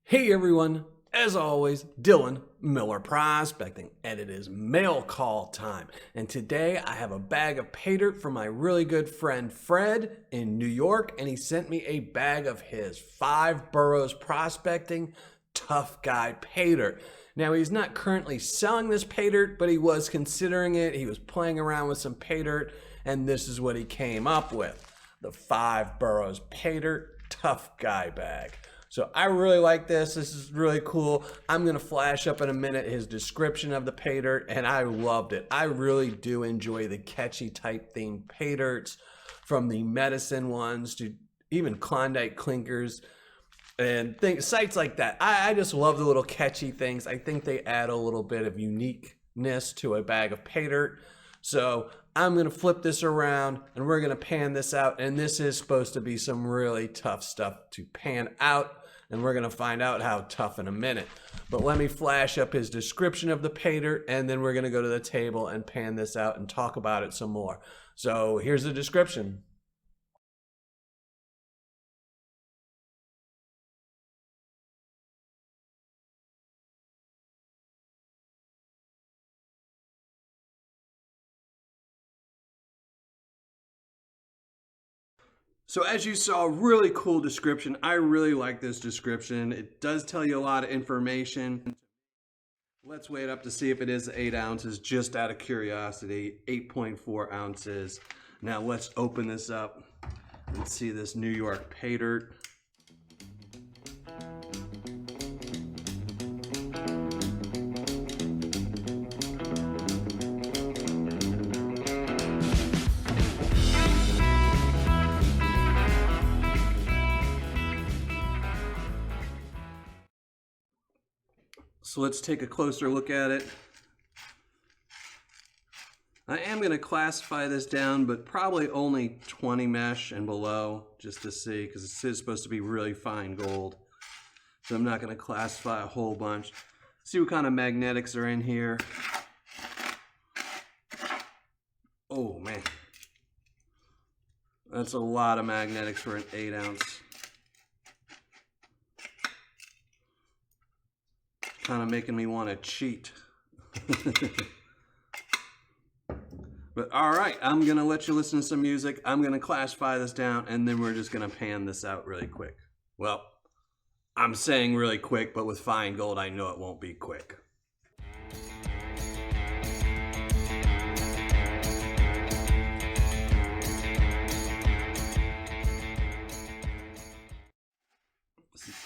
Hey everyone, as always, Dylan Miller Prospecting, and it is mail call time. And today I have a bag of Paydirt from my really good friend Fred in New York, and he sent me a bag of his 5 Boroughs Prospecting Tough Guy Paydirt. Now he's not currently selling this Paydirt, but he was considering it. He was playing around with some Paydirt, and this is what he came up with. The 5 Boroughs Paydirt Tough Guy bag. So I really like this. This is really cool. I'm going to flash up in a minute his description of the Paydirt, and I loved it. I really do enjoy the catchy type themed Paydirts, from the medicine ones to even Klondike clinkers and sites like that. I just love the little catchy things. I think they add a little bit of uniqueness to a bag of Paydirt. So I'm going to flip this around and we're going to pan this out. And this is supposed to be some really tough stuff to pan out. And we're going to find out how tough in a minute. But let me flash up his description of the Paydirt, and then we're going to go to the table and pan this out and talk about it some more. So here's the description. So as you saw, really cool description. I really like this description. It does tell you a lot of information. Let's weigh it up to see if it is 8 ounces, just out of curiosity. 8.4 ounces. Now let's open this up and see this New York Paydirt. So let's take a closer look at it. I am going to classify this down, but probably only 20 mesh and below, just to see, because it is supposed to be really fine gold. So I'm not going to classify a whole bunch. See what kind of magnetics are in here. Oh man, that's a lot of magnetics for an 8 ounce. Kind of making me want to cheat. But all right, I'm gonna let you listen to some music. I'm gonna classify this down, and then we're just gonna pan this out really quick. Well, I'm saying really quick, but with fine gold, I know it won't be quick.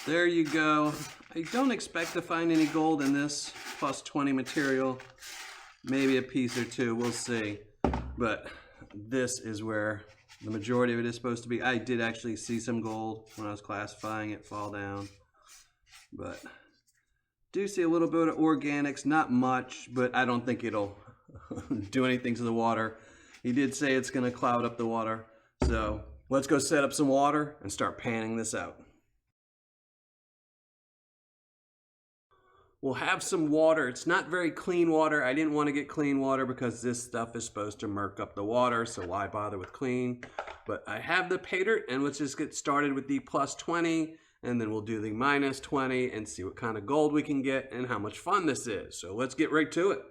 There you go. I don't expect to find any gold in this plus 20 material. Maybe a piece or two, we'll see. But this is where the majority of it is supposed to be. I did actually see some gold when I was classifying it fall down. But do see a little bit of organics, not much, but I don't think it'll do anything to the water. He did say it's gonna cloud up the water. So let's go set up some water and start panning this out. We'll have some water. It's not very clean water. I didn't want to get clean water because this stuff is supposed to murk up the water, so why bother with clean? But I have the Paydirt, and let's just get started with the plus 20, and then we'll do the minus 20 and see what kind of gold we can get and how much fun this is. So let's get right to it.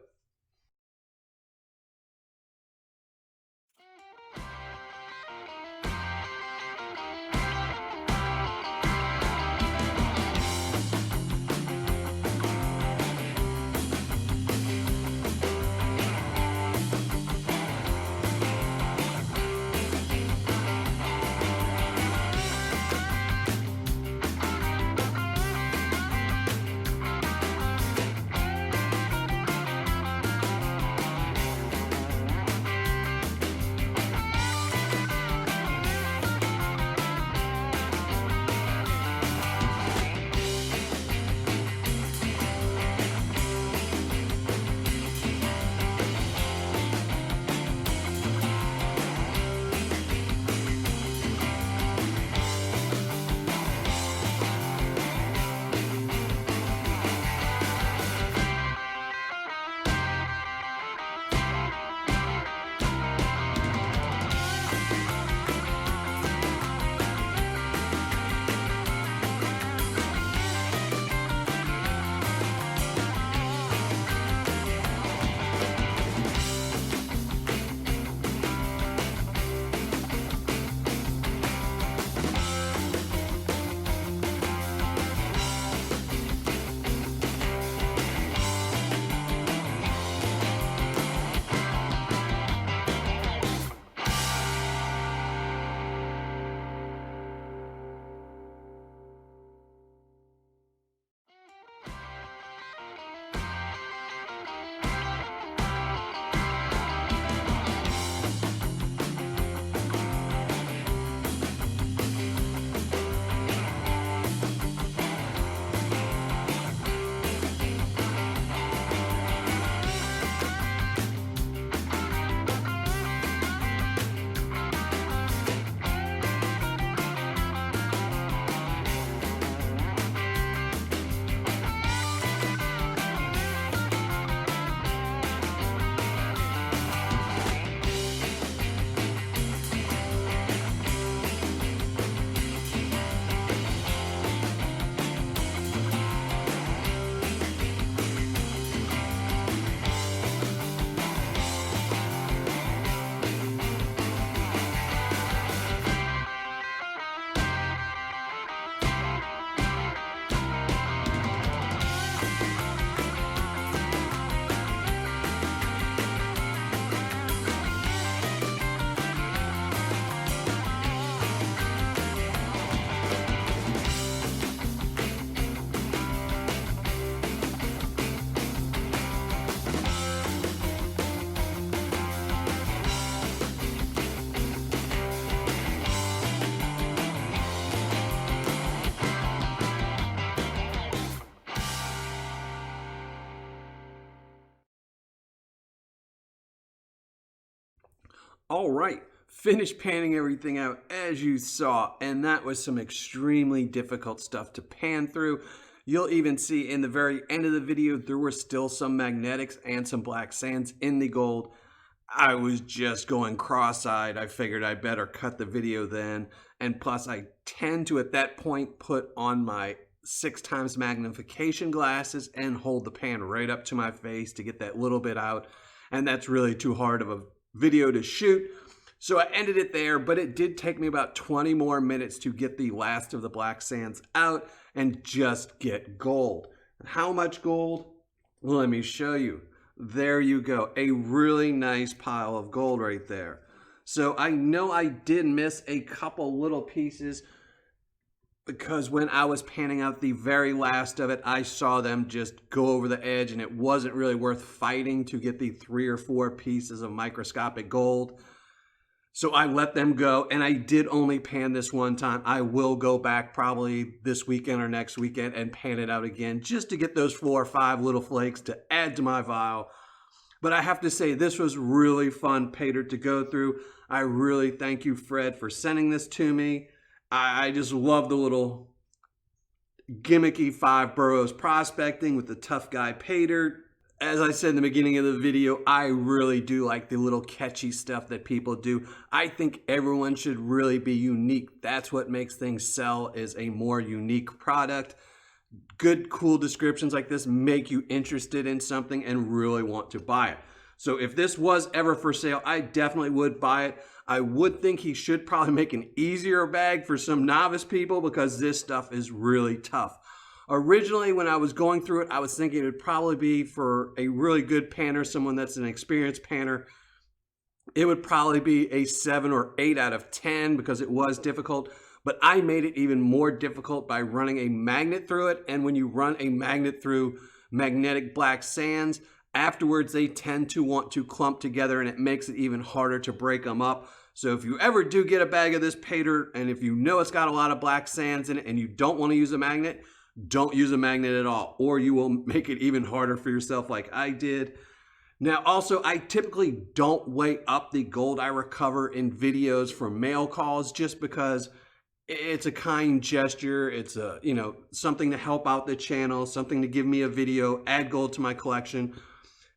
All right, finished panning everything out as you saw, and that was some extremely difficult stuff to pan through. You'll even see in the very end of the video, there were still some magnetics and some black sands in the gold. I was just going cross-eyed. I figured I better cut the video then. And plus, I tend to, at that point, put on my 6x magnification glasses and hold the pan right up to my face to get that little bit out. And that's really too hard of a video to shoot. So I ended it there, but it did take me about 20 more minutes to get the last of the black sands out and just get gold. How much gold? Well, let me show you. There you go. A really nice pile of gold right there. So I know I did miss a couple little pieces because when I was panning out the very last of it, I saw them just go over the edge and it wasn't really worth fighting to get the 3 or 4 pieces of microscopic gold. So I let them go, and I did only pan this one time. I will go back probably this weekend or next weekend and pan it out again just to get those 4 or 5 little flakes to add to my vial. But I have to say, this was really fun Paydirt to go through. I really thank you, Fred, for sending this to me. I just love the little gimmicky 5 Boroughs prospecting with the tough guy Paydirt. As I said in the beginning of the video, I really do like the little catchy stuff that people do. I think everyone should really be unique. That's what makes things sell, is a more unique product. Good, cool descriptions like this make you interested in something and really want to buy it. So if this was ever for sale, I definitely would buy it. I would think he should probably make an easier bag for some novice people because this stuff is really tough. Originally, when I was going through it, I was thinking it would probably be for a really good panner, someone that's an experienced panner. It would probably be a 7 or 8 out of 10 because it was difficult. But I made it even more difficult by running a magnet through it. And when you run a magnet through magnetic black sands, afterwards they tend to want to clump together and it makes it even harder to break them up. So if you ever do get a bag of this Paydirt and if you know it's got a lot of black sands in it and you don't want to use a magnet, don't use a magnet at all, or you will make it even harder for yourself like I did. Now, also, I typically don't weigh up the gold I recover in videos from mail calls just because it's a kind gesture. It's a, something to help out the channel, something to give me a video, add gold to my collection,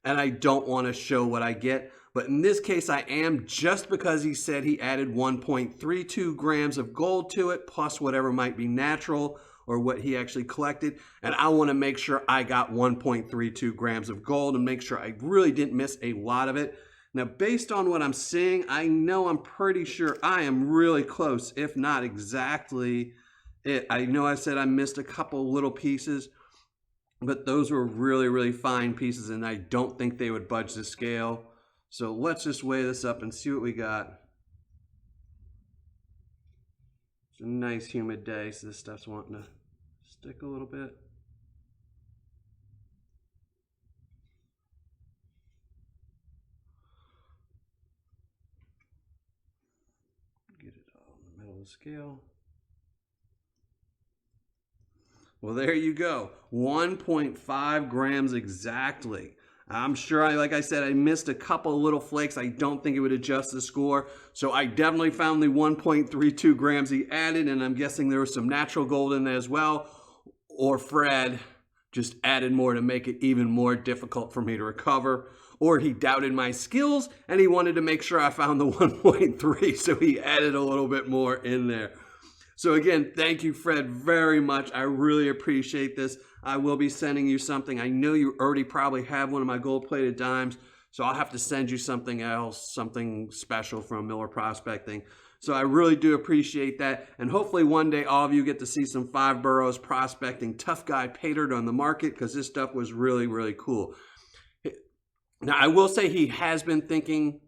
and I don't want to show what I get. But in this case, I am, just because he said he added 1.32 grams of gold to it, plus whatever might be natural, or what he actually collected, and I want to make sure I got 1.32 grams of gold and make sure I really didn't miss a lot of it. Now, based on what I'm seeing, I know I'm pretty sure I am really close, if not exactly it. I know I said I missed a couple little pieces, but those were really, really fine pieces, and I don't think they would budge the scale. So let's just weigh this up and see what we got. It's a nice humid day, so this stuff's wanting to stick a little bit. Get it all in the middle of the scale. Well, there you go. 1.5 grams exactly. I'm sure, like I said, I missed a couple of little flakes. I don't think it would adjust the score. So I definitely found the 1.32 grams he added, and I'm guessing there was some natural gold in there as well. Or Fred just added more to make it even more difficult for me to recover. Or he doubted my skills, and he wanted to make sure I found the 1.3, so he added a little bit more in there. So again, thank you, Fred, very much. I really appreciate this. I will be sending you something. I know you already probably have one of my gold-plated dimes, so I'll have to send you something else, something special from Miller Prospecting. So I really do appreciate that. And hopefully one day all of you get to see some 5 Boroughs prospecting tough guy Paydirt on the market, because this stuff was really, really cool. Now, I will say he has been thinking.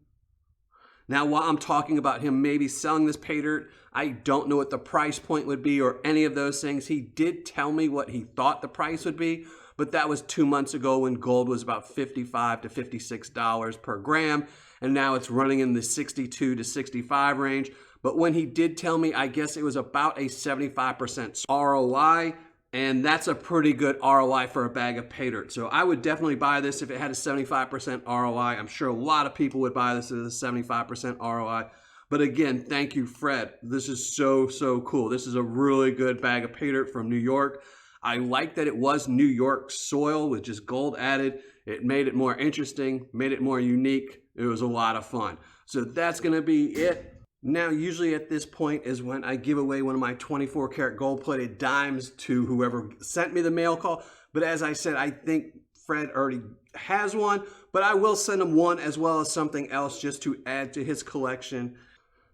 Now, while I'm talking about him maybe selling this Paydirt, I don't know what the price point would be or any of those things. He did tell me what he thought the price would be, but that was 2 months ago when gold was about $55 to $56 per gram, and now it's running in the 62 to 65 range. But when he did tell me, I guess it was about a 75% ROI. And that's a pretty good ROI for a bag of Paydirt. So I would definitely buy this if it had a 75% ROI. I'm sure a lot of people would buy this at a 75% ROI. But again, thank you, Fred. This is so cool. This is a really good bag of Paydirt from New York. I like that it was New York soil with just gold added. It made it more interesting, made it more unique. It was a lot of fun. So that's going to be it. Now, usually at this point is when I give away one of my 24 karat gold plated dimes to whoever sent me the mail call. But as I said, I think Fred already has one, but I will send him one as well as something else just to add to his collection.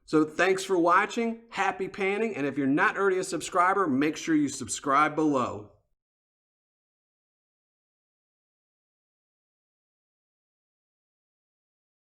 So thanks for watching. Happy panning. And if you're not already a subscriber, make sure you subscribe below.